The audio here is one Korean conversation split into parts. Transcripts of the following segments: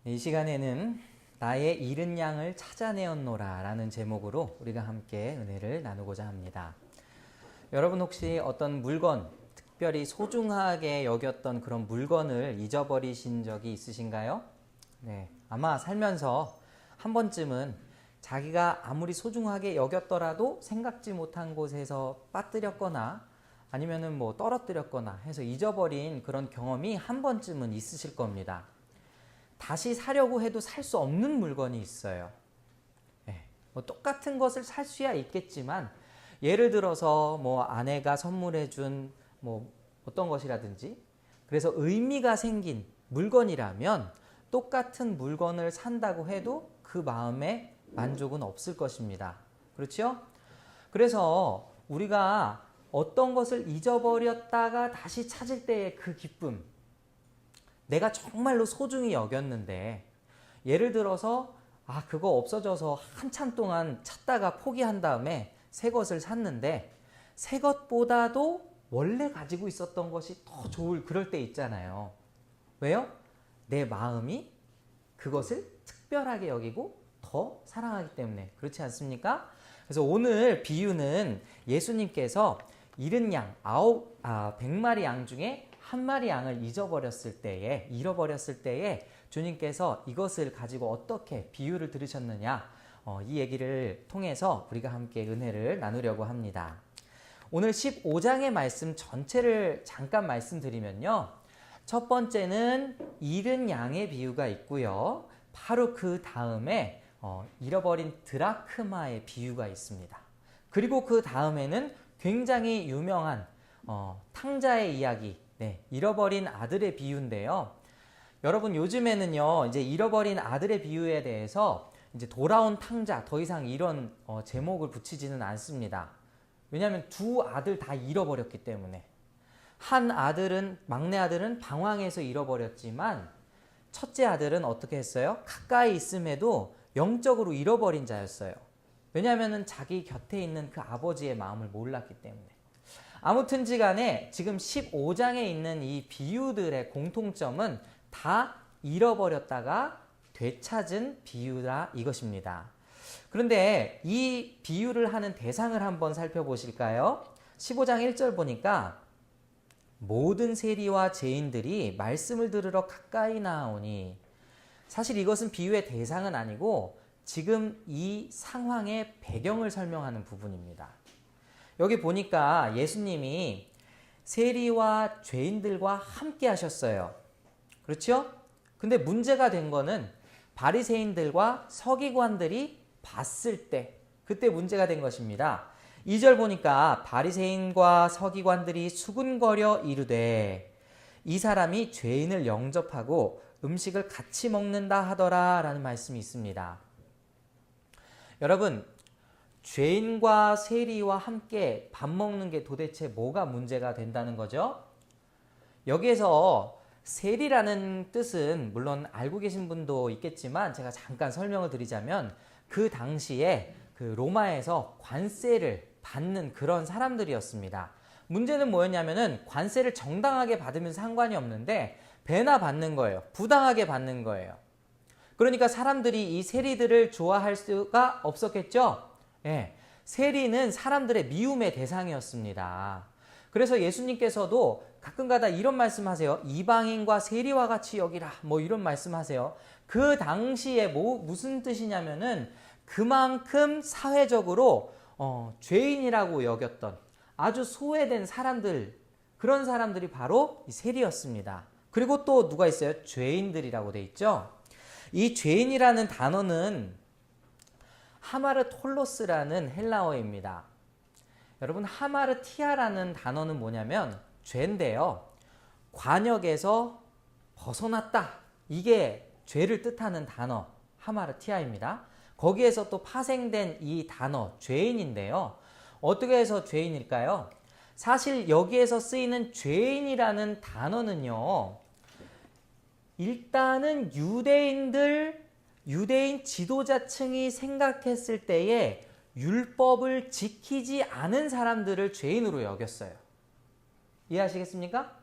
이 시간에는 나의 잃은 양을 찾아내었노라 라는 제목으로 우리가 함께 은혜를 나누고자 합니다. 여러분 혹시 어떤 물건, 특별히 소중하게 여겼던 그런 물건을 잊어버리신 적이 있으신가요? 네, 아마 살면서 한 번쯤은 자기가 아무리 소중하게 여겼더라도 생각지 못한 곳에서 빠뜨렸거나 아니면은 떨어뜨렸거나 해서 잊어버린 그런 경험이 한 번쯤은 있으실 겁니다. 다시 사려고 해도 살 수 없는 물건이 있어요. 똑같은 것을 살 수야 있겠지만 예를 들어서 아내가 선물해준 어떤 것이라든지 그래서 의미가 생긴 물건이라면 똑같은 물건을 산다고 해도 그 마음에 만족은 없을 것입니다. 그렇죠? 그래서 우리가 어떤 것을 잊어버렸다가 다시 찾을 때의 그 기쁨, 내가 정말로 소중히 여겼는데 예를 들어서 그거 없어져서 한참 동안 찾다가 포기한 다음에 새 것을 샀는데 새 것보다도 원래 가지고 있었던 것이 더 좋을 그럴 때 있잖아요. 왜요? 내 마음이 그것을 특별하게 여기고 더 사랑하기 때문에. 그렇지 않습니까? 그래서 오늘 비유는 예수님께서 잃은 양 100마리 양 중에 한 마리 양을 잃어버렸을 때에 주님께서 이것을 가지고 어떻게 비유를 들으셨느냐, 이 얘기를 통해서 우리가 함께 은혜를 나누려고 합니다. 오늘 15장의 말씀 전체를 잠깐 말씀드리면요, 첫 번째는 잃은 양의 비유가 있고요, 바로 그 다음에 잃어버린 드라크마의 비유가 있습니다. 그리고 그 다음에는 굉장히 유명한 탕자의 이야기, 잃어버린 아들의 비유인데요. 여러분 요즘에는요, 이제 잃어버린 아들의 비유에 대해서 이제 돌아온 탕자, 더 이상 이런 제목을 붙이지는 않습니다. 왜냐하면 두 아들 다 잃어버렸기 때문에. 한 아들은, 막내 아들은 방황해서 잃어버렸지만 첫째 아들은 어떻게 했어요? 가까이 있음에도 영적으로 잃어버린 자였어요. 왜냐하면 자기 곁에 있는 그 아버지의 마음을 몰랐기 때문에. 아무튼지 간에 지금 15장에 있는 이 비유들의 공통점은 다 잃어버렸다가 되찾은 비유라 이것입니다. 그런데 이 비유를 하는 대상을 한번 살펴보실까요? 15장 1절 보니까 모든 세리와 죄인들이 말씀을 들으러 가까이 나오니, 사실 이것은 비유의 대상은 아니고 지금 이 상황의 배경을 설명하는 부분입니다. 여기 보니까 예수님이 세리와 죄인들과 함께 하셨어요. 그렇죠? 근데 문제가 된 거는 바리새인들과 서기관들이 봤을 때, 그때 문제가 된 것입니다. 2절 보니까 바리새인과 서기관들이 수군거려 이르되 이 사람이 죄인을 영접하고 음식을 같이 먹는다 하더라 라는 말씀이 있습니다. 여러분, 죄인과 세리와 함께 밥 먹는 게 도대체 뭐가 문제가 된다는 거죠? 여기에서 세리라는 뜻은 물론 알고 계신 분도 있겠지만 제가 잠깐 설명을 드리자면 그 당시에 그 로마에서 관세를 받는 그런 사람들이었습니다. 문제는 뭐였냐면은 관세를 정당하게 받으면 상관이 없는데 배나 받는 거예요. 부당하게 받는 거예요. 그러니까 사람들이 이 세리들을 좋아할 수가 없었겠죠? 세리는 사람들의 미움의 대상이었습니다. 그래서 예수님께서도 가끔가다 이런 말씀하세요. 이방인과 세리와 같이 여기라, 이런 말씀하세요. 그 당시에 무슨 뜻이냐면은 그만큼 사회적으로 죄인이라고 여겼던 아주 소외된 사람들, 그런 사람들이 바로 이 세리였습니다. 그리고 또 누가 있어요? 죄인들이라고 돼 있죠. 이 죄인이라는 단어는 하마르톨로스라는 헬라어입니다. 여러분, 하마르티아라는 단어는 뭐냐면 죄인데요, 관역에서 벗어났다, 이게 죄를 뜻하는 단어 하마르티아입니다. 거기에서 또 파생된 이 단어 죄인인데요, 어떻게 해서 죄인일까요? 사실 여기에서 쓰이는 죄인이라는 단어는요, 일단은 유대인 지도자층이 생각했을 때에 율법을 지키지 않은 사람들을 죄인으로 여겼어요. 이해하시겠습니까?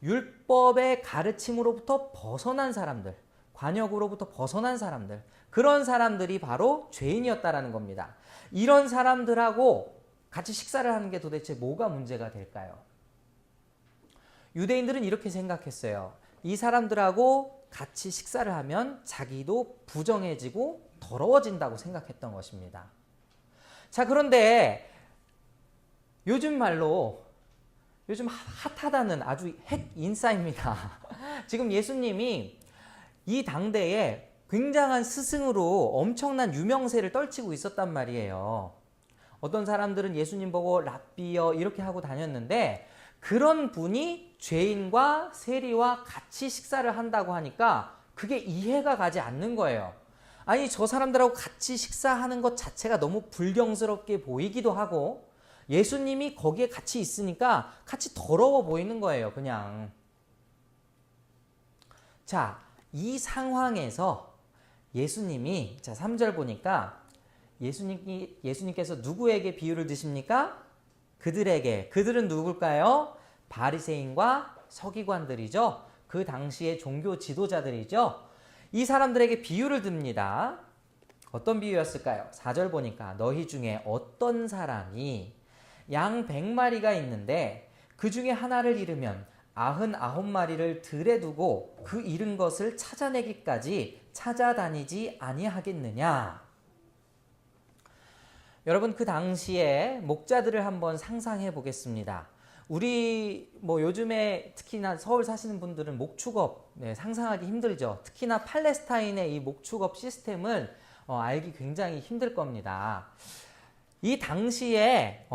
율법의 가르침으로부터 벗어난 사람들, 관역으로부터 벗어난 사람들, 그런 사람들이 바로 죄인이었다라는 겁니다. 이런 사람들하고 같이 식사를 하는 게 도대체 뭐가 문제가 될까요? 유대인들은 이렇게 생각했어요. 이 사람들하고 같이 식사를 하면 자기도 부정해지고 더러워진다고 생각했던 것입니다. 자, 그런데 요즘 말로 요즘 핫하다는 아주 핵 인싸입니다. 지금 예수님이 이 당대에 굉장한 스승으로 엄청난 유명세를 떨치고 있었단 말이에요. 어떤 사람들은 예수님 보고 랍비여 이렇게 하고 다녔는데, 그런 분이 죄인과 세리와 같이 식사를 한다고 하니까 그게 이해가 가지 않는 거예요. 아니, 저 사람들하고 같이 식사하는 것 자체가 너무 불경스럽게 보이기도 하고, 예수님이 거기에 같이 있으니까 같이 더러워 보이는 거예요, 그냥. 자, 이 상황에서 예수님이, 자, 3절 보니까 예수님께서 누구에게 비유를 드십니까? 그들에게. 그들은 누굴까요? 바리새인과 서기관들이죠. 그 당시의 종교 지도자들이죠. 이 사람들에게 비유를 듭니다. 어떤 비유였을까요? 4절 보니까 너희 중에 어떤 사람이 양 100마리가 있는데 그 중에 하나를 잃으면 99마리를 들에 두고 그 잃은 것을 찾아내기까지 찾아다니지 아니하겠느냐. 여러분, 그 당시에 목자들을 한번 상상해 보겠습니다. 우리 요즘에 특히나 서울 사시는 분들은 목축업 상상하기 힘들죠. 특히나 팔레스타인의 이 목축업 시스템을 알기 굉장히 힘들 겁니다. 이 당시에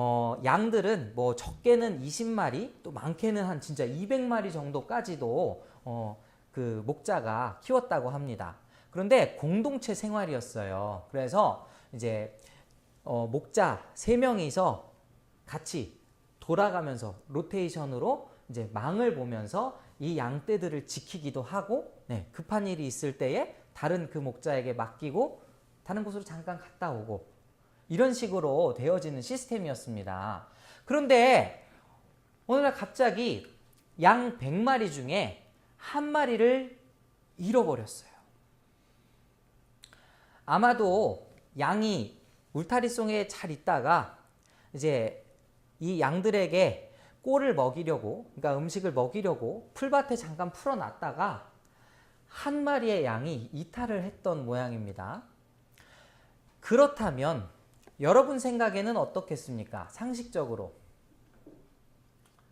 양들은 적게는 20마리, 또 많게는 한 진짜 200마리 정도까지도 그 목자가 키웠다고 합니다. 그런데 공동체 생활이었어요. 그래서 이제 목자 3명이서 같이 돌아가면서 로테이션으로 이제 망을 보면서 이 양떼들을 지키기도 하고, 급한 일이 있을 때에 다른 그 목자에게 맡기고 다른 곳으로 잠깐 갔다 오고, 이런 식으로 되어지는 시스템이었습니다. 그런데 어느 날 갑자기 양 100마리 중에 한 마리를 잃어버렸어요. 아마도 양이 울타리송에 잘 있다가 이제 이 양들에게 꼴을 먹이려고, 그러니까 음식을 먹이려고 풀밭에 잠깐 풀어놨다가 한 마리의 양이 이탈을 했던 모양입니다. 그렇다면 여러분 생각에는 어떻겠습니까? 상식적으로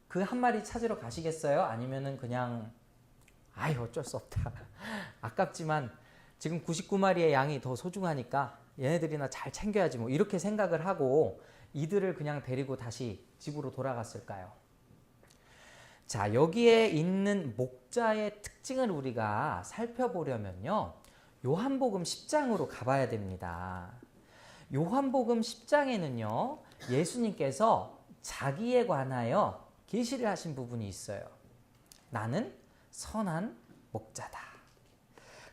그 한 마리 찾으러 가시겠어요? 아니면은 그냥 어쩔 수 없다, 아깝지만 지금 99마리의 양이 더 소중하니까 얘네들이나 잘 챙겨야지 이렇게 생각을 하고 이들을 그냥 데리고 다시 집으로 돌아갔을까요? 자, 여기에 있는 목자의 특징을 우리가 살펴보려면요, 요한복음 10장으로 가봐야 됩니다. 요한복음 10장에는요 예수님께서 자기에 관하여 계시를 하신 부분이 있어요. 나는 선한 목자다.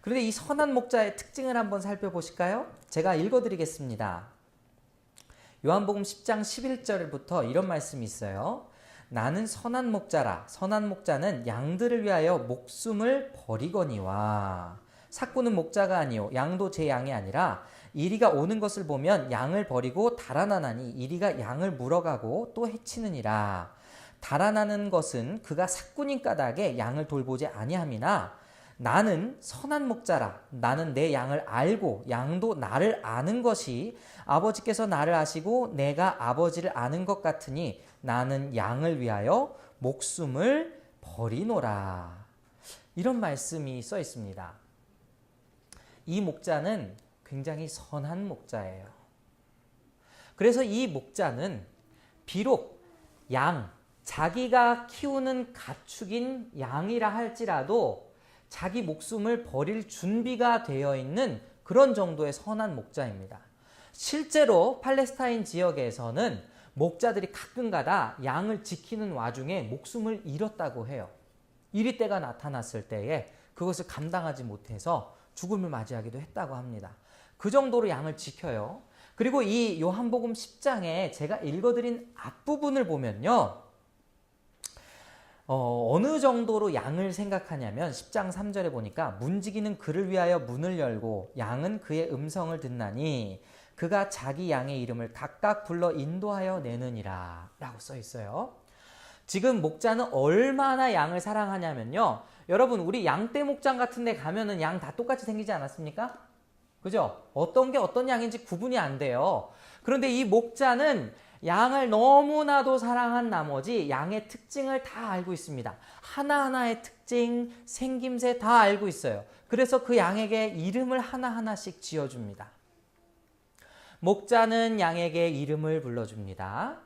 그런데 이 선한 목자의 특징을 한번 살펴보실까요? 제가 읽어드리겠습니다. 요한복음 10장 11절부터 이런 말씀이 있어요. 나는 선한 목자라. 선한 목자는 양들을 위하여 목숨을 버리거니와. 삭구는 목자가 아니요 양도 제 양이 아니라 이리가 오는 것을 보면 양을 버리고 달아나나니 이리가 양을 물어가고 또 해치느니라. 달아나는 것은 그가 삭구님 까닭에 양을 돌보지 아니함이나 나는 선한 목자라. 나는 내 양을 알고 양도 나를 아는 것이 아버지께서 나를 아시고 내가 아버지를 아는 것 같으니 나는 양을 위하여 목숨을 버리노라. 이런 말씀이 써 있습니다. 이 목자는 굉장히 선한 목자예요. 그래서 이 목자는 비록 자기가 키우는 가축인 양이라 할지라도 자기 목숨을 버릴 준비가 되어 있는 그런 정도의 선한 목자입니다. 실제로 팔레스타인 지역에서는 목자들이 가끔가다 양을 지키는 와중에 목숨을 잃었다고 해요. 이리 때가 나타났을 때에 그것을 감당하지 못해서 죽음을 맞이하기도 했다고 합니다. 그 정도로 양을 지켜요. 그리고 이 요한복음 10장에 제가 읽어드린 앞부분을 보면요, 어느 정도로 양을 생각하냐면 10장 3절에 보니까 문지기는 그를 위하여 문을 열고 양은 그의 음성을 듣나니 그가 자기 양의 이름을 각각 불러 인도하여 내느니라 라고 써 있어요. 지금 목자는 얼마나 양을 사랑하냐면요. 여러분 우리 양떼 목장 같은 데 가면은 양 다 똑같이 생기지 않았습니까? 그죠? 어떤 게 어떤 양인지 구분이 안 돼요. 그런데 이 목자는 양을 너무나도 사랑한 나머지 양의 특징을 다 알고 있습니다. 하나하나의 특징, 생김새 다 알고 있어요. 그래서 그 양에게 이름을 하나하나씩 지어줍니다. 목자는 양에게 이름을 불러줍니다.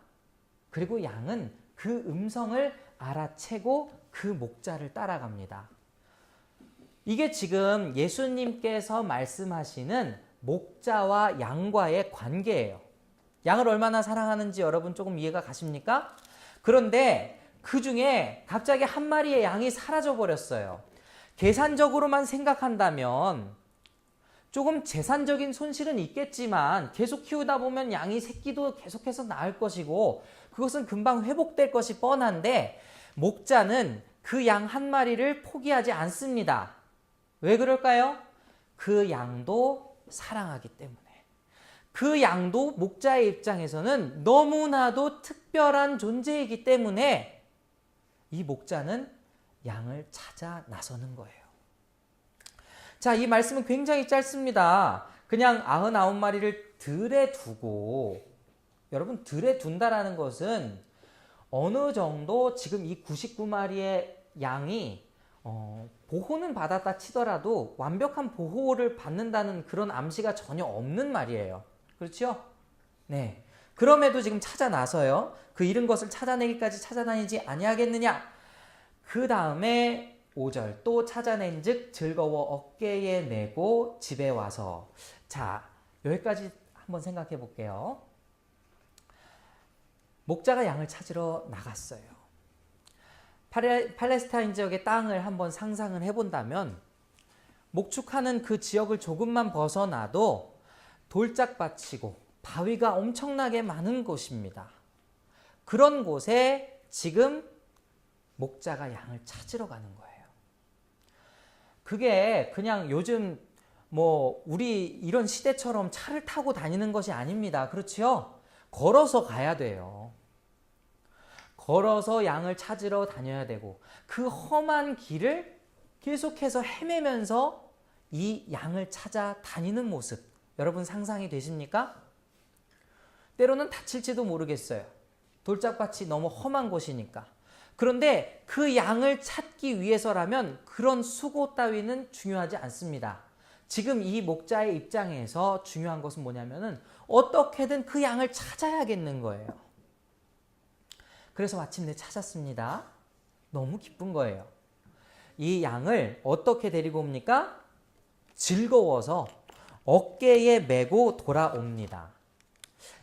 그리고 양은 그 음성을 알아채고 그 목자를 따라갑니다. 이게 지금 예수님께서 말씀하시는 목자와 양과의 관계예요. 양을 얼마나 사랑하는지 여러분 조금 이해가 가십니까? 그런데 그 중에 갑자기 한 마리의 양이 사라져 버렸어요. 계산적으로만 생각한다면 조금 재산적인 손실은 있겠지만 계속 키우다 보면 양이 새끼도 계속해서 낳을 것이고 그것은 금방 회복될 것이 뻔한데 목자는 그 양 한 마리를 포기하지 않습니다. 왜 그럴까요? 그 양도 사랑하기 때문에. 그 양도 목자의 입장에서는 너무나도 특별한 존재이기 때문에 이 목자는 양을 찾아 나서는 거예요. 자, 이 말씀은 굉장히 짧습니다. 그냥 99마리를 들에 두고, 여러분 들에 둔다라는 것은 어느 정도 지금 이 99마리의 양이 보호는 받았다 치더라도 완벽한 보호를 받는다는 그런 암시가 전혀 없는 말이에요. 그렇죠? 네. 그럼에도 지금 찾아 나서요. 그 잃은 것을 찾아내기까지 찾아다니지 아니하겠느냐? 그 다음에 5절 또 찾아낸즉 즐거워 어깨에 메고 집에 와서. 자, 여기까지 한번 생각해 볼게요. 목자가 양을 찾으러 나갔어요. 팔레스타인 지역의 땅을 한번 상상을 해본다면 목축하는 그 지역을 조금만 벗어나도 돌짝밭이고 바위가 엄청나게 많은 곳입니다. 그런 곳에 지금 목자가 양을 찾으러 가는 거예요. 그게 그냥 요즘 우리 이런 시대처럼 차를 타고 다니는 것이 아닙니다. 그렇죠? 걸어서 가야 돼요. 걸어서 양을 찾으러 다녀야 되고 그 험한 길을 계속해서 헤매면서 이 양을 찾아 다니는 모습 여러분 상상이 되십니까? 때로는 다칠지도 모르겠어요. 돌짝밭이 너무 험한 곳이니까. 그런데 그 양을 찾기 위해서라면 그런 수고 따위는 중요하지 않습니다. 지금 이 목자의 입장에서 중요한 것은 뭐냐면은 어떻게든 그 양을 찾아야겠는 거예요. 그래서 마침내 찾았습니다. 너무 기쁜 거예요. 이 양을 어떻게 데리고 옵니까? 즐거워서 어깨에 메고 돌아옵니다.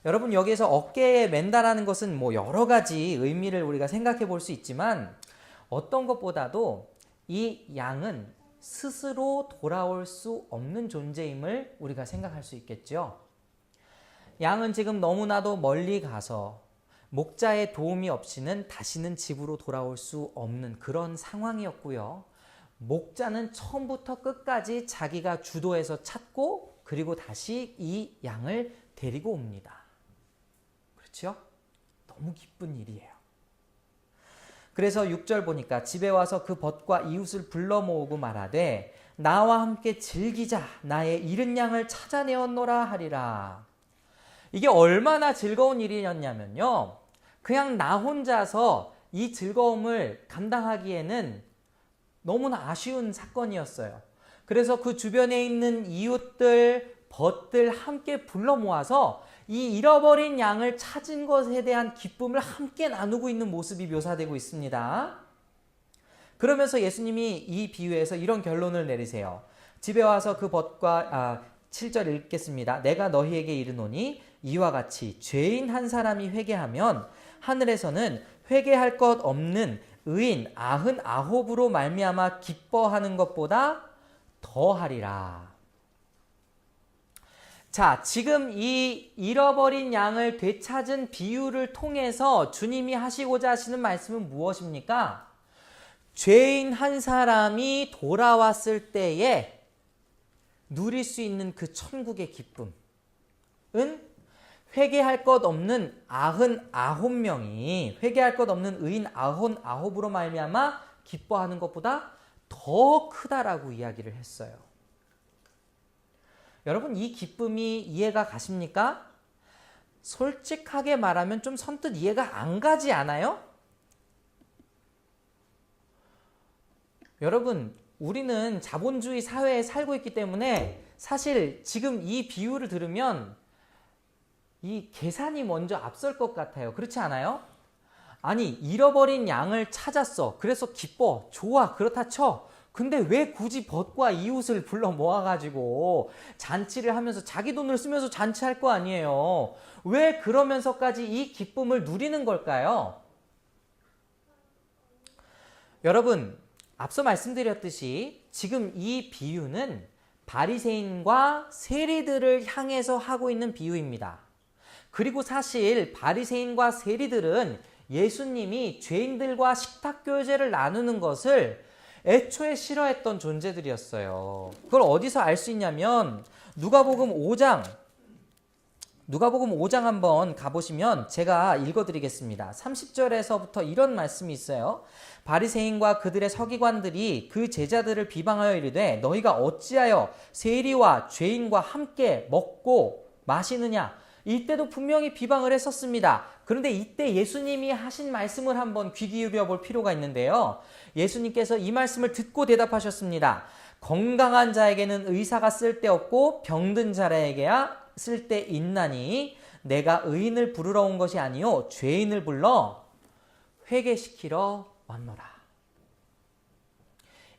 여러분 여기에서 어깨에 맨다라는 것은 여러 가지 의미를 우리가 생각해 볼 수 있지만 어떤 것보다도 이 양은 스스로 돌아올 수 없는 존재임을 우리가 생각할 수 있겠죠. 양은 지금 너무나도 멀리 가서 목자의 도움이 없이는 다시는 집으로 돌아올 수 없는 그런 상황이었고요. 목자는 처음부터 끝까지 자기가 주도해서 찾고 그리고 다시 이 양을 데리고 옵니다. 그렇죠? 너무 기쁜 일이에요. 그래서 6절 보니까 집에 와서 그 벗과 이웃을 불러 모으고 말하되 나와 함께 즐기자 나의 잃은 양을 찾아내었노라 하리라. 이게 얼마나 즐거운 일이었냐면요. 그냥 나 혼자서 이 즐거움을 감당하기에는 너무나 아쉬운 사건이었어요. 그래서 그 주변에 있는 이웃들, 벗들 함께 불러 모아서 이 잃어버린 양을 찾은 것에 대한 기쁨을 함께 나누고 있는 모습이 묘사되고 있습니다. 그러면서 예수님이 이 비유에서 이런 결론을 내리세요. 집에 와서 그 벗과 7절 읽겠습니다. 내가 너희에게 이르노니 이와 같이 죄인 한 사람이 회개하면 하늘에서는 회개할 것 없는 의인 99으로 말미암아 기뻐하는 것보다 더하리라. 자, 지금 이 잃어버린 양을 되찾은 비유를 통해서 주님이 하시고자 하시는 말씀은 무엇입니까? 죄인 한 사람이 돌아왔을 때에 누릴 수 있는 그 천국의 기쁨은 회개할 것 없는 99명이 회개할 것 없는 의인 99으로 말미암아 기뻐하는 것보다 더 크다라고 이야기를 했어요. 여러분, 이 기쁨이 이해가 가십니까? 솔직하게 말하면 좀 선뜻 이해가 안 가지 않아요? 여러분, 우리는 자본주의 사회에 살고 있기 때문에 사실 지금 이 비유를 들으면 이 계산이 먼저 앞설 것 같아요. 그렇지 않아요? 아니, 잃어버린 양을 찾았어. 그래서 기뻐. 좋아. 그렇다 쳐. 근데 왜 굳이 벗과 이웃을 불러 모아가지고 잔치를 하면서 자기 돈을 쓰면서 잔치할 거 아니에요. 왜 그러면서까지 이 기쁨을 누리는 걸까요? 여러분, 앞서 말씀드렸듯이 지금 이 비유는 바리새인과 세리들을 향해서 하고 있는 비유입니다. 그리고 사실 바리새인과 세리들은 예수님이 죄인들과 식탁교제를 나누는 것을 애초에 싫어했던 존재들이었어요. 그걸 어디서 알 수 있냐면 누가복음 5장 한번 가보시면 제가 읽어드리겠습니다. 30절에서부터 이런 말씀이 있어요. 바리새인과 그들의 서기관들이 그 제자들을 비방하여 이르되 너희가 어찌하여 세리와 죄인과 함께 먹고 마시느냐. 이때도 분명히 비방을 했었습니다. 그런데 이때 예수님이 하신 말씀을 한번 귀 기울여 볼 필요가 있는데요. 예수님께서 이 말씀을 듣고 대답하셨습니다. 건강한 자에게는 의사가 쓸데없고 병든 자에게야 쓸데있나니 내가 의인을 부르러 온 것이 아니요 죄인을 불러 회개시키러 왔노라.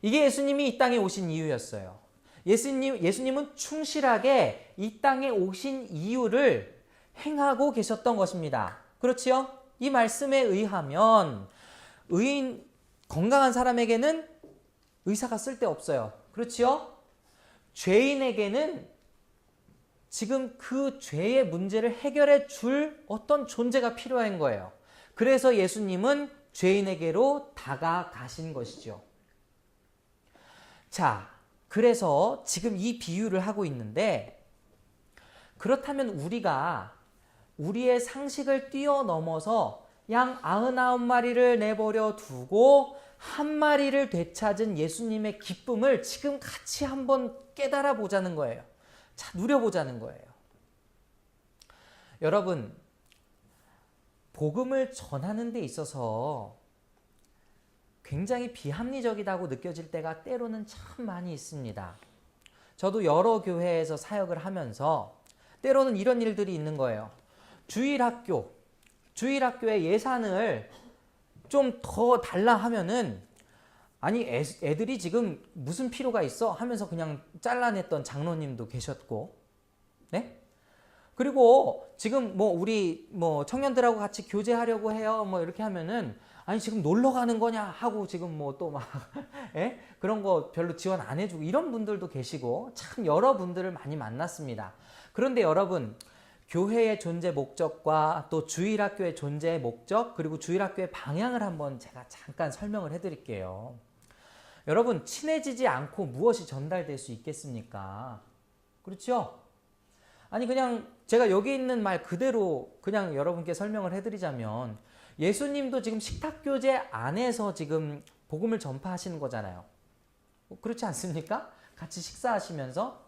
이게 예수님이 이 땅에 오신 이유였어요. 예수님은 충실하게 이 땅에 오신 이유를 행하고 계셨던 것입니다. 그렇지요? 이 말씀에 의하면 의인, 건강한 사람에게는 의사가 쓸데없어요. 그렇지요? 죄인에게는 지금 그 죄의 문제를 해결해 줄 어떤 존재가 필요한 거예요. 그래서 예수님은 죄인에게로 다가가신 것이죠. 자, 그래서 지금 이 비유를 하고 있는데 그렇다면 우리가 우리의 상식을 뛰어넘어서 양 99마리를 내버려 두고 한 마리를 되찾은 예수님의 기쁨을 지금 같이 한번 깨달아 보자는 거예요. 자, 누려보자는 거예요. 여러분, 복음을 전하는 데 있어서 굉장히 비합리적이라고 느껴질 때가 때로는 참 많이 있습니다. 저도 여러 교회에서 사역을 하면서 때로는 이런 일들이 있는 거예요. 주일학교의 예산을 좀 더 달라 하면은 아니 애들이 지금 무슨 필요가 있어 하면서 그냥 잘라냈던 장로님도 계셨고, 네? 그리고 지금 뭐 우리 뭐 청년들하고 같이 교제하려고 해요. 뭐 이렇게 하면은 아니 지금 놀러 가는 거냐 하고 지금 뭐 또 막 그런 거 별로 지원 안 해주고 이런 분들도 계시고 참 여러 분들을 많이 만났습니다. 그런데 여러분, 교회의 존재 목적과 또 주일학교의 존재의 목적 그리고 주일학교의 방향을 한번 제가 잠깐 설명을 해드릴게요. 여러분, 친해지지 않고 무엇이 전달될 수 있겠습니까? 그렇죠? 아니 그냥 제가 여기 있는 말 그대로 그냥 여러분께 설명을 해드리자면 예수님도 지금 식탁교제 안에서 지금 복음을 전파하시는 거잖아요. 그렇지 않습니까? 같이 식사하시면서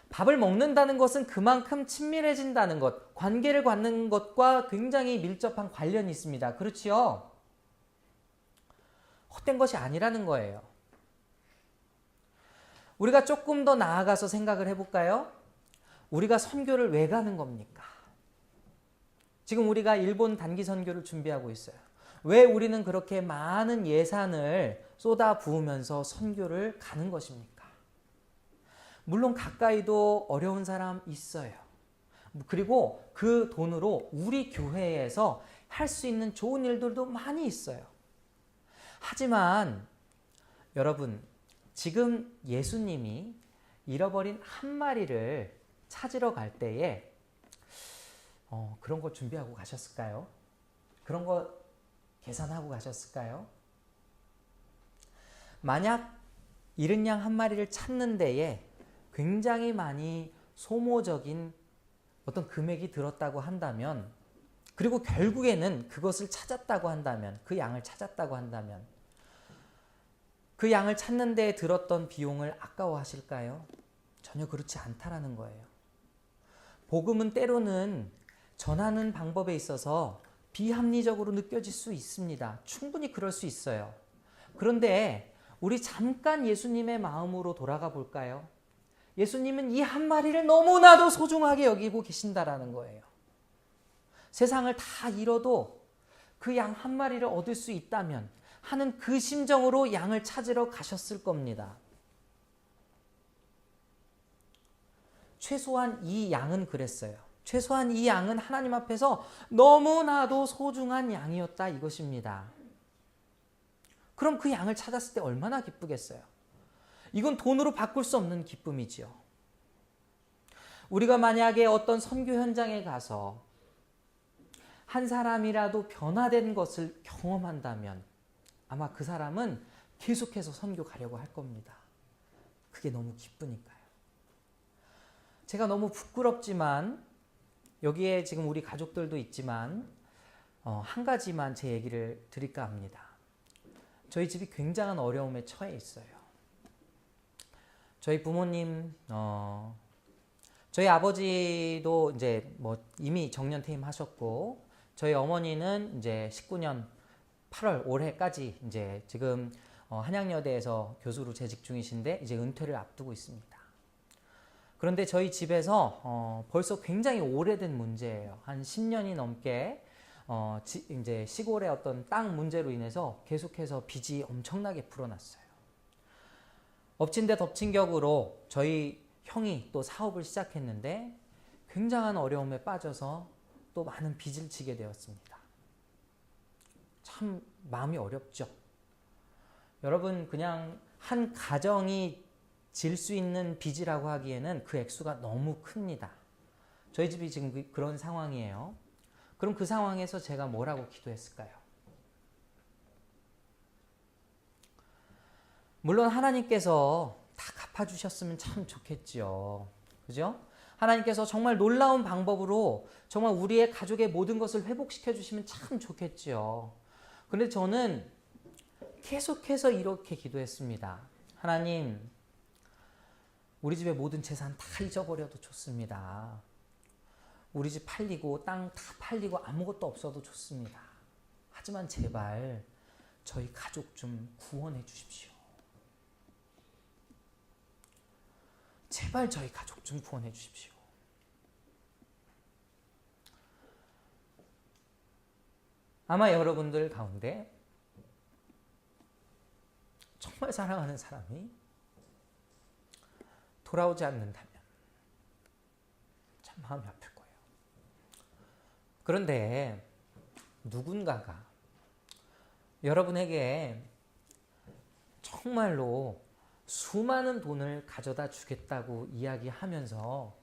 밥을 먹는다는 것은 그만큼 친밀해진다는 것, 관계를 갖는 것과 굉장히 밀접한 관련이 있습니다. 그렇지요? 헛된 것이 아니라는 거예요. 우리가 조금 더 나아가서 생각을 해볼까요? 우리가 선교를 왜 가는 겁니까? 지금 우리가 일본 단기 선교를 준비하고 있어요. 왜 우리는 그렇게 많은 예산을 쏟아 부으면서 선교를 가는 것입니까? 물론 가까이도 어려운 사람 있어요. 그리고 그 돈으로 우리 교회에서 할 수 있는 좋은 일들도 많이 있어요. 하지만 여러분, 지금 예수님이 잃어버린 한 마리를 찾으러 갈 때에 그런 거 준비하고 가셨을까요? 그런 거 계산하고 가셨을까요? 만약 잃은 양 한 마리를 찾는 데에 굉장히 많이 소모적인 어떤 금액이 들었다고 한다면, 그리고 결국에는 그것을 찾았다고 한다면, 그 양을 찾았다고 한다면 그 양을 찾는 데에 들었던 비용을 아까워하실까요? 전혀 그렇지 않다라는 거예요. 복음은 때로는 전하는 방법에 있어서 비합리적으로 느껴질 수 있습니다. 충분히 그럴 수 있어요. 그런데 우리 잠깐 예수님의 마음으로 돌아가 볼까요? 예수님은 이 한 마리를 너무나도 소중하게 여기고 계신다라는 거예요. 세상을 다 잃어도 그 양 한 마리를 얻을 수 있다면 하는 그 심정으로 양을 찾으러 가셨을 겁니다. 최소한 이 양은 그랬어요. 최소한 이 양은 하나님 앞에서 너무나도 소중한 양이었다 이것입니다. 그럼 그 양을 찾았을 때 얼마나 기쁘겠어요? 이건 돈으로 바꿀 수 없는 기쁨이지요. 우리가 만약에 어떤 선교 현장에 가서 한 사람이라도 변화된 것을 경험한다면 아마 그 사람은 계속해서 선교 가려고 할 겁니다. 그게 너무 기쁘니까요. 제가 너무 부끄럽지만 여기에 지금 우리 가족들도 있지만 한 가지만 제 얘기를 드릴까 합니다. 저희 집이 굉장한 어려움에 처해 있어요. 저희 부모님, 저희 아버지도 이제 뭐 이미 정년 퇴임하셨고, 저희 어머니는 이제 19년 8월 올해까지 이제 지금 한양여대에서 교수로 재직 중이신데 이제 은퇴를 앞두고 있습니다. 그런데 저희 집에서 벌써 굉장히 오래된 문제예요. 한 10년이 넘게 이제 시골의 어떤 땅 문제로 인해서 계속해서 빚이 엄청나게 불어났어요. 엎친 데 덮친 격으로 저희 형이 또 사업을 시작했는데 굉장한 어려움에 빠져서 또 많은 빚을 지게 되었습니다. 참 마음이 어렵죠. 여러분, 그냥 한 가정이 질 수 있는 빚이라고 하기에는 그 액수가 너무 큽니다. 저희 집이 지금 그런 상황이에요. 그럼 그 상황에서 제가 뭐라고 기도했을까요? 물론 하나님께서 다 갚아주셨으면 참 좋겠죠. 그죠? 하나님께서 정말 놀라운 방법으로 정말 우리의 가족의 모든 것을 회복시켜 주시면 참 좋겠죠. 그런데 저는 계속해서 이렇게 기도했습니다. 하나님, 우리 집의 모든 재산 다 잊어버려도 좋습니다. 우리 집 팔리고 땅 다 팔리고 아무것도 없어도 좋습니다. 하지만 제발 저희 가족 좀 구원해 주십시오. 제발 저희 가족 좀 구원해 주십시오. 아마 여러분들 가운데 정말 사랑하는 사람이 돌아오지 않는다면 참 마음이 아플 거예요. 그런데 누군가가 여러분에게 정말로 수많은 돈을 가져다 주겠다고 이야기하면서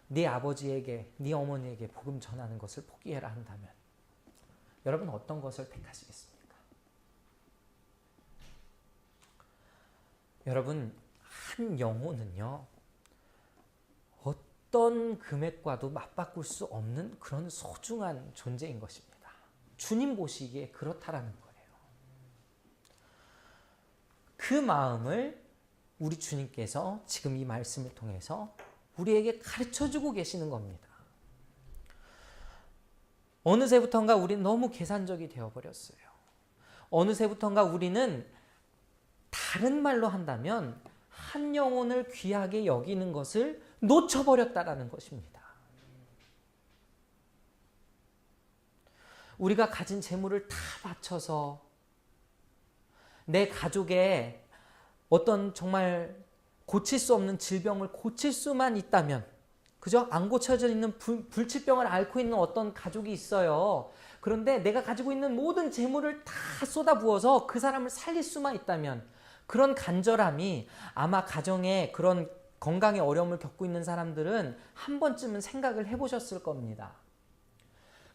네 아버지에게, 네 어머니에게 복음 전하는 것을 포기해라 한다면 여러분 어떤 것을 택하시겠습니까? 여러분, 한 영혼은요, 어떤 금액과도 맞바꿀 수 없는 그런 소중한 존재인 것입니다. 주님 보시기에 그렇다라는 거예요. 그 마음을 우리 주님께서 지금 이 말씀을 통해서 우리에게 가르쳐주고 계시는 겁니다. 어느새부턴가 우리는 너무 계산적이 되어버렸어요. 어느새부턴가 우리는 다른 말로 한다면 한 영혼을 귀하게 여기는 것을 놓쳐버렸다라는 것입니다. 우리가 가진 재물을 다 바쳐서 내 가족의 어떤 정말 고칠 수 없는 질병을 고칠 수만 있다면, 그죠? 안 고쳐져 있는 불치병을 앓고 있는 어떤 가족이 있어요. 그런데 내가 가지고 있는 모든 재물을 다 쏟아부어서 그 사람을 살릴 수만 있다면, 그런 간절함이 아마 가정에 그런 건강의 어려움을 겪고 있는 사람들은 한 번쯤은 생각을 해보셨을 겁니다.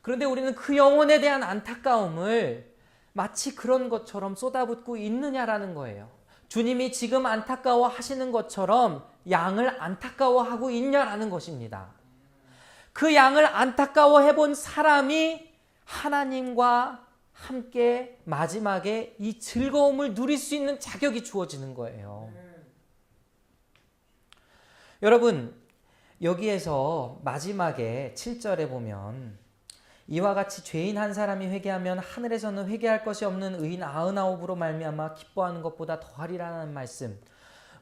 그런데 우리는 그 영혼에 대한 안타까움을 마치 그런 것처럼 쏟아붓고 있느냐라는 거예요. 주님이 지금 안타까워 하시는 것처럼 양을 안타까워하고 있냐라는 것입니다. 그 양을 안타까워해 본 사람이 하나님과 함께 마지막에 이 즐거움을 누릴 수 있는 자격이 주어지는 거예요. 여러분, 여기에서 마지막에 7절에 보면 이와 같이 죄인 한 사람이 회개하면 하늘에서는 회개할 것이 없는 의인 99으로 말미암아 기뻐하는 것보다 더하리라는 말씀.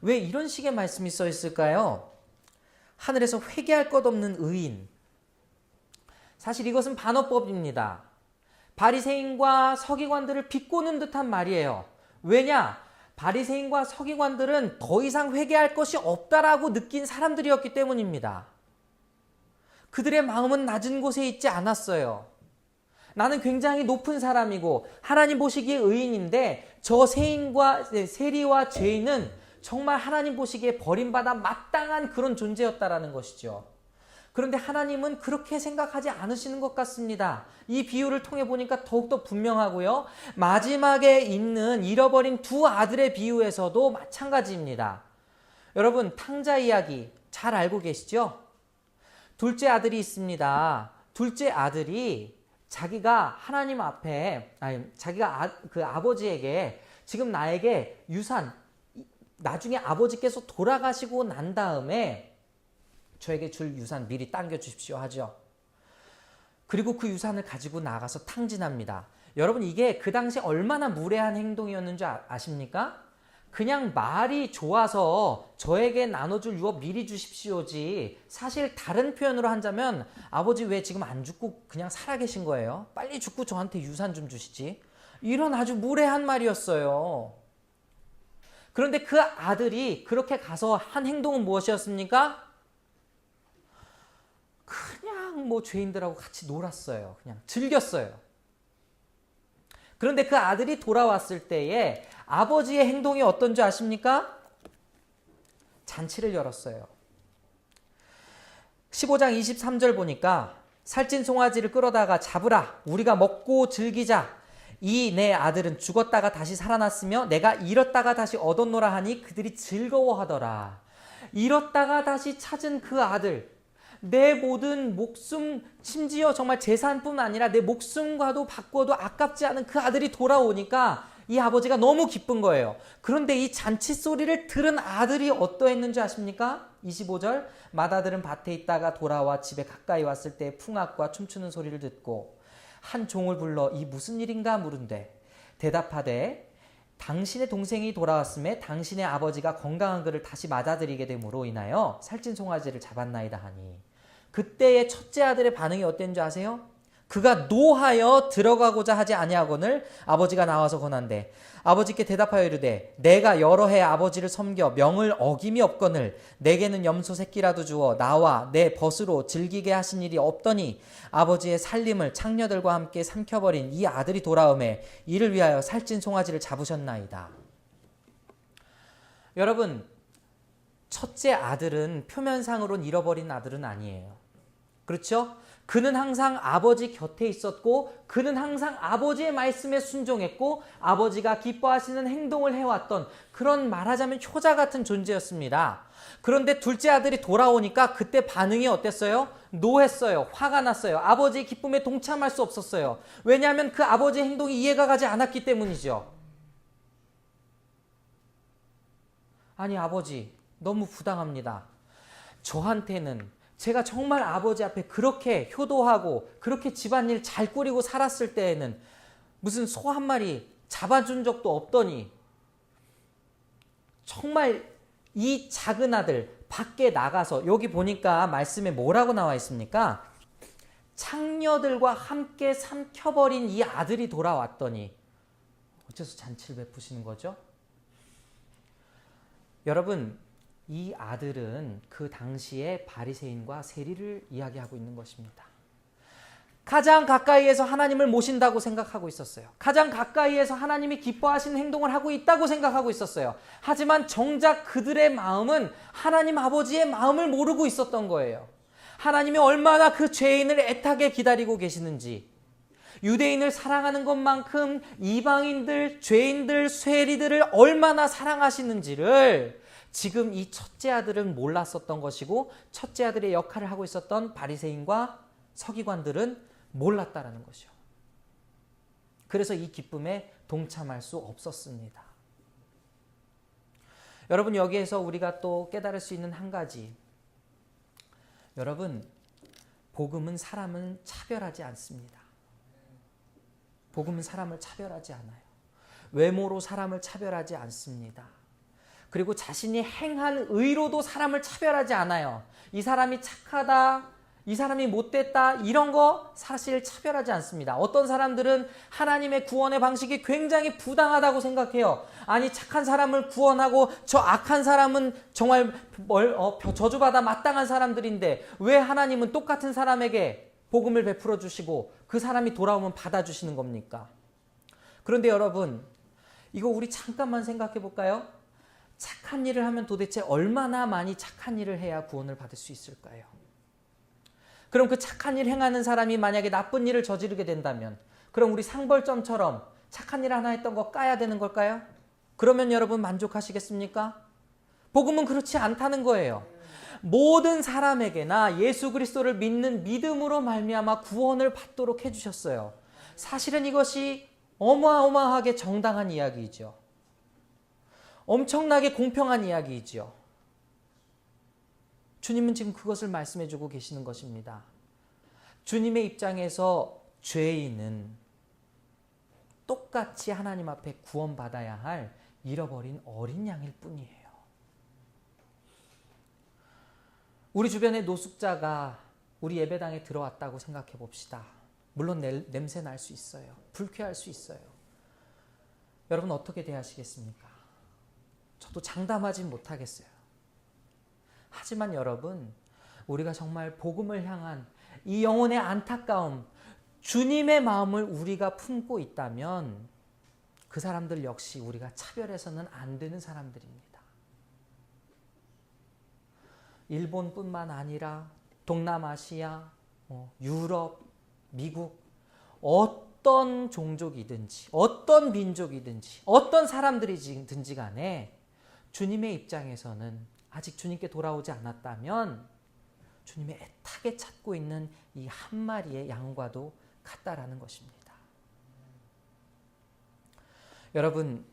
왜 이런 식의 말씀이 써 있을까요? 하늘에서 회개할 것 없는 의인. 사실 이것은 반어법입니다. 바리새인과 서기관들을 비꼬는 듯한 말이에요. 왜냐? 바리새인과 서기관들은 더 이상 회개할 것이 없다라고 느낀 사람들이었기 때문입니다. 그들의 마음은 낮은 곳에 있지 않았어요. 나는 굉장히 높은 사람이고 하나님 보시기에 의인인데 저 세리와 죄인은 정말 하나님 보시기에 버림받아 마땅한 그런 존재였다라는 것이죠. 그런데 하나님은 그렇게 생각하지 않으시는 것 같습니다. 이 비유를 통해 보니까 더욱더 분명하고요. 마지막에 있는 잃어버린 두 아들의 비유에서도 마찬가지입니다. 여러분, 탕자 이야기 잘 알고 계시죠? 둘째 아들이 있습니다. 둘째 아들이 자기가 하나님 앞에, 그 아버지에게 지금 나에게 유산, 나중에 아버지께서 돌아가시고 난 다음에 저에게 줄 유산 미리 당겨주십시오 하죠. 그리고 그 유산을 가지고 나가서 탕진합니다. 여러분, 이게 그 당시 얼마나 무례한 행동이었는지 아십니까? 그냥 말이 좋아서 저에게 나눠줄 유업 미리 주십시오지, 사실 다른 표현으로 한다면 아버지 왜 지금 안 죽고 그냥 살아계신 거예요? 빨리 죽고 저한테 유산 좀 주시지. 이런 아주 무례한 말이었어요. 그런데 그 아들이 그렇게 가서 한 행동은 무엇이었습니까? 그냥 죄인들하고 같이 놀았어요. 그냥 즐겼어요. 그런데 그 아들이 돌아왔을 때에 아버지의 행동이 어떤 줄 아십니까? 잔치를 열었어요. 15장 23절 보니까 살찐 송아지를 끌어다가 잡으라, 우리가 먹고 즐기자. 이 내 아들은 죽었다가 다시 살아났으며 내가 잃었다가 다시 얻었노라 하니 그들이 즐거워하더라. 잃었다가 다시 찾은 그 아들, 내 모든 목숨, 심지어 정말 재산뿐 아니라 내 목숨과도 바꿔도 아깝지 않은 그 아들이 돌아오니까 이 아버지가 너무 기쁜 거예요. 그런데 이 잔치 소리를 들은 아들이 어떠했는지 아십니까? 25절, 맏아들은 밭에 있다가 돌아와 집에 가까이 왔을 때 풍악과 춤추는 소리를 듣고 한 종을 불러 이 무슨 일인가 물은데 대답하되 당신의 동생이 돌아왔음에 당신의 아버지가 건강한 그를 다시 맞아들이게 됨으로 인하여 살찐 송아지를 잡았나이다 하니, 그때의 첫째 아들의 반응이 어땠는 줄 아세요? 그가 노하여 들어가고자 하지 아니하거늘 아버지가 나와서 권한대 아버지께 대답하여 이르되 내가 여러 해 아버지를 섬겨 명을 어김이 없거늘 내게는 염소 새끼라도 주어 나와 내 벗으로 즐기게 하신 일이 없더니 아버지의 살림을 창녀들과 함께 삼켜버린 이 아들이 돌아오매 이를 위하여 살찐 송아지를 잡으셨나이다. 여러분, 첫째 아들은 표면상으론 잃어버린 아들은 아니에요. 그렇죠? 그는 항상 아버지 곁에 있었고 그는 항상 아버지의 말씀에 순종했고 아버지가 기뻐하시는 행동을 해왔던 그런, 말하자면 효자 같은 존재였습니다. 그런데 둘째 아들이 돌아오니까 그때 반응이 어땠어요? 노했어요. 화가 났어요. 아버지의 기쁨에 동참할 수 없었어요. 왜냐하면 그 아버지의 행동이 이해가 가지 않았기 때문이죠. 아니, 아버지 너무 부당합니다. 저한테는 제가 정말 아버지 앞에 그렇게 효도하고 그렇게 집안일 잘 꾸리고 살았을 때에는 무슨 소 한 마리 잡아준 적도 없더니 정말 이 작은 아들 밖에 나가서, 여기 보니까 말씀에 뭐라고 나와 있습니까? 창녀들과 함께 삼켜버린 이 아들이 돌아왔더니 어째서 잔치를 베푸시는 거죠? 여러분, 이 아들은 그 당시에 바리새인과 세리를 이야기하고 있는 것입니다. 가장 가까이에서 하나님을 모신다고 생각하고 있었어요. 가장 가까이에서 하나님이 기뻐하시는 행동을 하고 있다고 생각하고 있었어요. 하지만 정작 그들의 마음은 하나님 아버지의 마음을 모르고 있었던 거예요. 하나님이 얼마나 그 죄인을 애타게 기다리고 계시는지, 유대인을 사랑하는 것만큼 이방인들, 죄인들, 쇠리들을 얼마나 사랑하시는지를 지금 이 첫째 아들은 몰랐었던 것이고 첫째 아들의 역할을 하고 있었던 바리새인과 서기관들은 몰랐다라는 것이요. 그래서 이 기쁨에 동참할 수 없었습니다. 여러분, 여기에서 우리가 또 깨달을 수 있는 한 가지, 여러분, 복음은 사람을 차별하지 않습니다. 복음은 사람을 차별하지 않아요. 외모로 사람을 차별하지 않습니다. 그리고 자신이 행한 의로도 사람을 차별하지 않아요. 이 사람이 착하다, 이 사람이 못됐다, 이런 거 사실 차별하지 않습니다. 어떤 사람들은 하나님의 구원의 방식이 굉장히 부당하다고 생각해요. 아니, 착한 사람을 구원하고 저 악한 사람은 정말 저주받아 마땅한 사람들인데 왜 하나님은 똑같은 사람에게 복음을 베풀어 주시고 그 사람이 돌아오면 받아주시는 겁니까? 그런데 여러분, 이거 우리 잠깐만 생각해 볼까요? 착한 일을 하면 도대체 얼마나 많이 착한 일을 해야 구원을 받을 수 있을까요? 그럼 그 착한 일 행하는 사람이 만약에 나쁜 일을 저지르게 된다면, 그럼 우리 상벌점처럼 착한 일 하나 했던 거 까야 되는 걸까요? 그러면 여러분 만족하시겠습니까? 복음은 그렇지 않다는 거예요. 모든 사람에게나 예수 그리스도를 믿는 믿음으로 말미암아 구원을 받도록 해주셨어요. 사실은 이것이 어마어마하게 정당한 이야기이죠. 엄청나게 공평한 이야기이죠. 주님은 지금 그것을 말씀해주고 계시는 것입니다. 주님의 입장에서 죄인은 똑같이 하나님 앞에 구원받아야 할 잃어버린 어린 양일 뿐이에요. 우리 주변에 노숙자가 우리 예배당에 들어왔다고 생각해 봅시다. 물론 냄새 날 수 있어요. 불쾌할 수 있어요. 여러분 어떻게 대하시겠습니까? 저도 장담하지 못하겠어요. 하지만 여러분, 우리가 정말 복음을 향한 이 영혼의 안타까움, 주님의 마음을 우리가 품고 있다면 그 사람들 역시 우리가 차별해서는 안 되는 사람들입니다. 일본뿐만 아니라 동남아시아, 유럽, 미국, 어떤 종족이든지 어떤 민족이든지 어떤 사람들이든지 간에 주님의 입장에서는 아직 주님께 돌아오지 않았다면 주님의 애타게 찾고 있는 이 한 마리의 양과도 같다라는 것입니다. 여러분,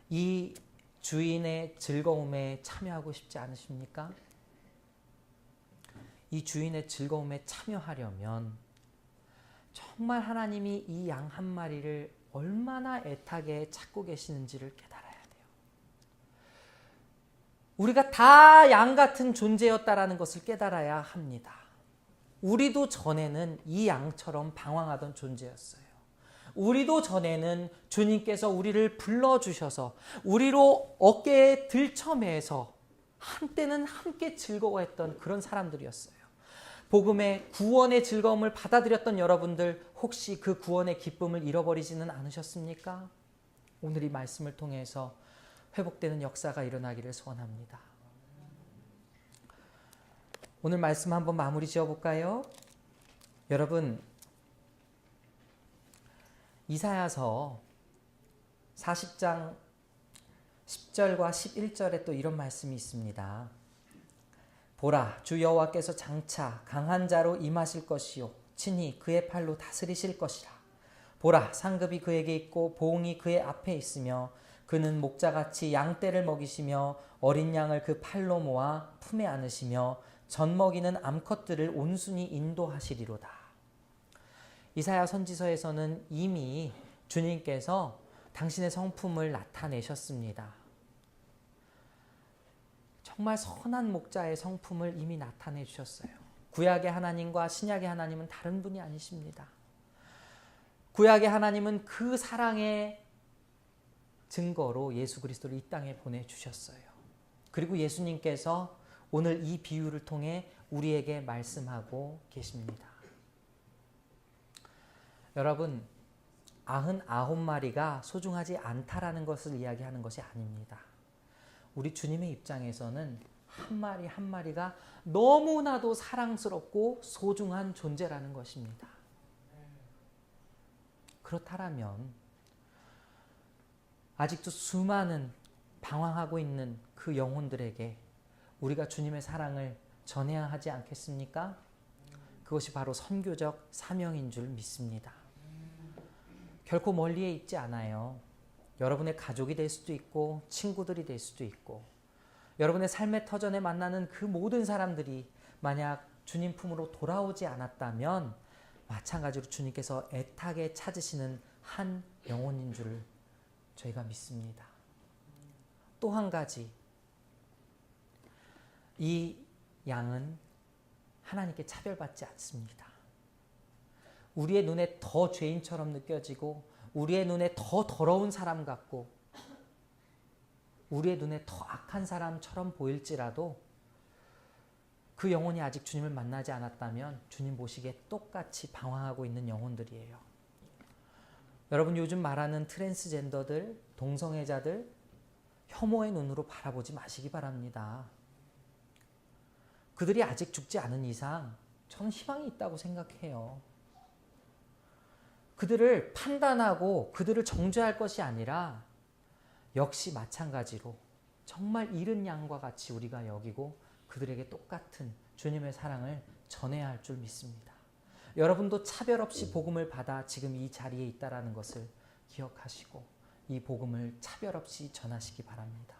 이 주인의 즐거움에 참여하고 싶지 않으십니까? 이 주인의 즐거움에 참여하려면 정말 하나님이 이 양 한 마리를 얼마나 애타게 찾고 계시는지를 깨달아야 돼요. 우리가 다 양 같은 존재였다라는 것을 깨달아야 합니다. 우리도 전에는 이 양처럼 방황하던 존재였어요. 우리도 전에는 주님께서 우리를 불러주셔서 우리로 어깨에 들쳐매서 한때는 함께 즐거워했던 그런 사람들이었어요. 복음의 구원의 즐거움을 받아들였던 여러분들, 혹시 그 구원의 기쁨을 잃어버리지는 않으셨습니까? 오늘 이 말씀을 통해서 회복되는 역사가 일어나기를 소원합니다. 오늘 말씀 한번 마무리 지어볼까요? 여러분, 이사야서 40장 10절과 11절에 또 이런 말씀이 있습니다. 보라, 주 여호와께서 장차 강한 자로 임하실 것이요 친히 그의 팔로 다스리실 것이라. 보라, 상급이 그에게 있고 보응이 그의 앞에 있으며 그는 목자같이 양떼를 먹이시며 어린 양을 그 팔로 모아 품에 안으시며 젖 먹이는 암컷들을 온순히 인도하시리로다. 이사야 선지서에서는 이미 주님께서 당신의 성품을 나타내셨습니다. 정말 선한 목자의 성품을 이미 나타내 주셨어요. 구약의 하나님과 신약의 하나님은 다른 분이 아니십니다. 구약의 하나님은 그 사랑의 증거로 예수 그리스도를 이 땅에 보내주셨어요. 그리고 예수님께서 오늘 이 비유를 통해 우리에게 말씀하고 계십니다. 여러분, 99마리가 소중하지 않다라는 것을 이야기하는 것이 아닙니다. 우리 주님의 입장에서는 한 마리 한 마리가 너무나도 사랑스럽고 소중한 존재라는 것입니다. 그렇다라면 아직도 수많은 방황하고 있는 그 영혼들에게 우리가 주님의 사랑을 전해야 하지 않겠습니까? 그것이 바로 선교적 사명인 줄 믿습니다. 결코 멀리에 있지 않아요. 여러분의 가족이 될 수도 있고 친구들이 될 수도 있고 여러분의 삶의 터전에 만나는 그 모든 사람들이 만약 주님 품으로 돌아오지 않았다면 마찬가지로 주님께서 애타게 찾으시는 한 영혼인 줄 저희가 믿습니다. 또 한 가지, 이 양은 하나님께 차별받지 않습니다. 우리의 눈에 더 죄인처럼 느껴지고 우리의 눈에 더 더러운 사람 같고 우리의 눈에 더 악한 사람처럼 보일지라도 그 영혼이 아직 주님을 만나지 않았다면 주님 보시기에 똑같이 방황하고 있는 영혼들이에요. 여러분, 요즘 말하는 트랜스젠더들, 동성애자들 혐오의 눈으로 바라보지 마시기 바랍니다. 그들이 아직 죽지 않은 이상 저는 희망이 있다고 생각해요. 그들을 판단하고 그들을 정죄할 것이 아니라 역시 마찬가지로 정말 잃은 양과 같이 우리가 여기고 그들에게 똑같은 주님의 사랑을 전해야 할 줄 믿습니다. 여러분도 차별 없이 복음을 받아 지금 이 자리에 있다는 것을 기억하시고 이 복음을 차별 없이 전하시기 바랍니다.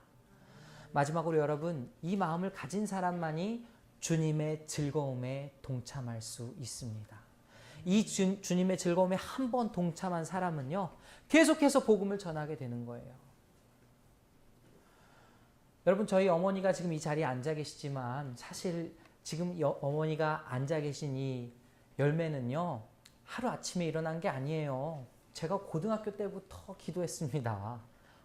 마지막으로 여러분, 이 마음을 가진 사람만이 주님의 즐거움에 동참할 수 있습니다. 이 주님의 즐거움에 한 번 동참한 사람은요, 계속해서 복음을 전하게 되는 거예요. 여러분, 저희 어머니가 지금 이 자리에 앉아 계시지만 사실 지금 어머니가 앉아 계신 이 열매는요, 하루아침에 일어난 게 아니에요. 제가 고등학교 때부터 기도했습니다.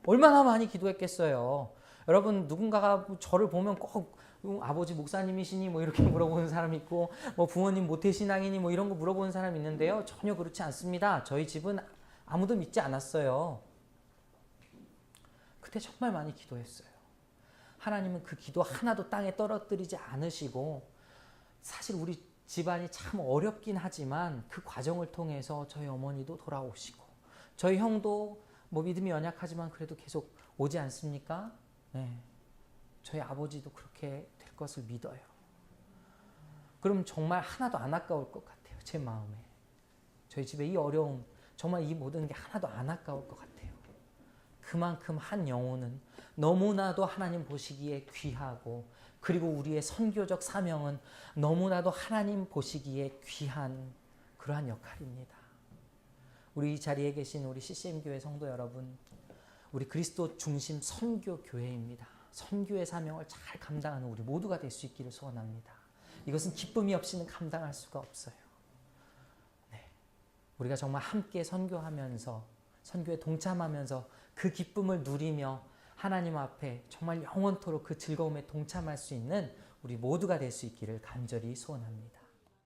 얼마나 많이 기도했겠어요. 여러분, 누군가가 저를 보면 꼭 아버지 목사님이시니 뭐 이렇게 물어보는 사람 있고 뭐 부모님 모태신앙이니 뭐 이런 거 물어보는 사람 있는데요. 전혀 그렇지 않습니다. 저희 집은 아무도 믿지 않았어요. 그때 정말 많이 기도했어요. 하나님은 그 기도 하나도 땅에 떨어뜨리지 않으시고 사실 우리 집안이 참 어렵긴 하지만 그 과정을 통해서 저희 어머니도 돌아오시고 저희 형도 뭐 믿음이 연약하지만 그래도 계속 오지 않습니까? 네. 저희 아버지도 그렇게 될 것을 믿어요. 그럼 정말 하나도 안 아까울 것 같아요. 제 마음에. 저희 집에 이 어려움, 정말 이 모든 게 하나도 안 아까울 것 같아요. 그만큼 한 영혼은 너무나도 하나님 보시기에 귀하고 그리고 우리의 선교적 사명은 너무나도 하나님 보시기에 귀한 그러한 역할입니다. 우리 이 자리에 계신 우리 CCM교회 성도 여러분, 우리 그리스도 중심 선교 교회입니다. 선교의 사명을 잘 감당하는 우리 모두가 될 수 있기를 소원합니다. 이것은 기쁨이 없이는 감당할 수가 없어요. 네. 우리가 정말 함께 선교하면서 선교에 동참하면서 그 기쁨을 누리며 하나님 앞에 정말 영원토록 그 즐거움에 동참할 수 있는 우리 모두가 될 수 있기를 간절히 소원합니다.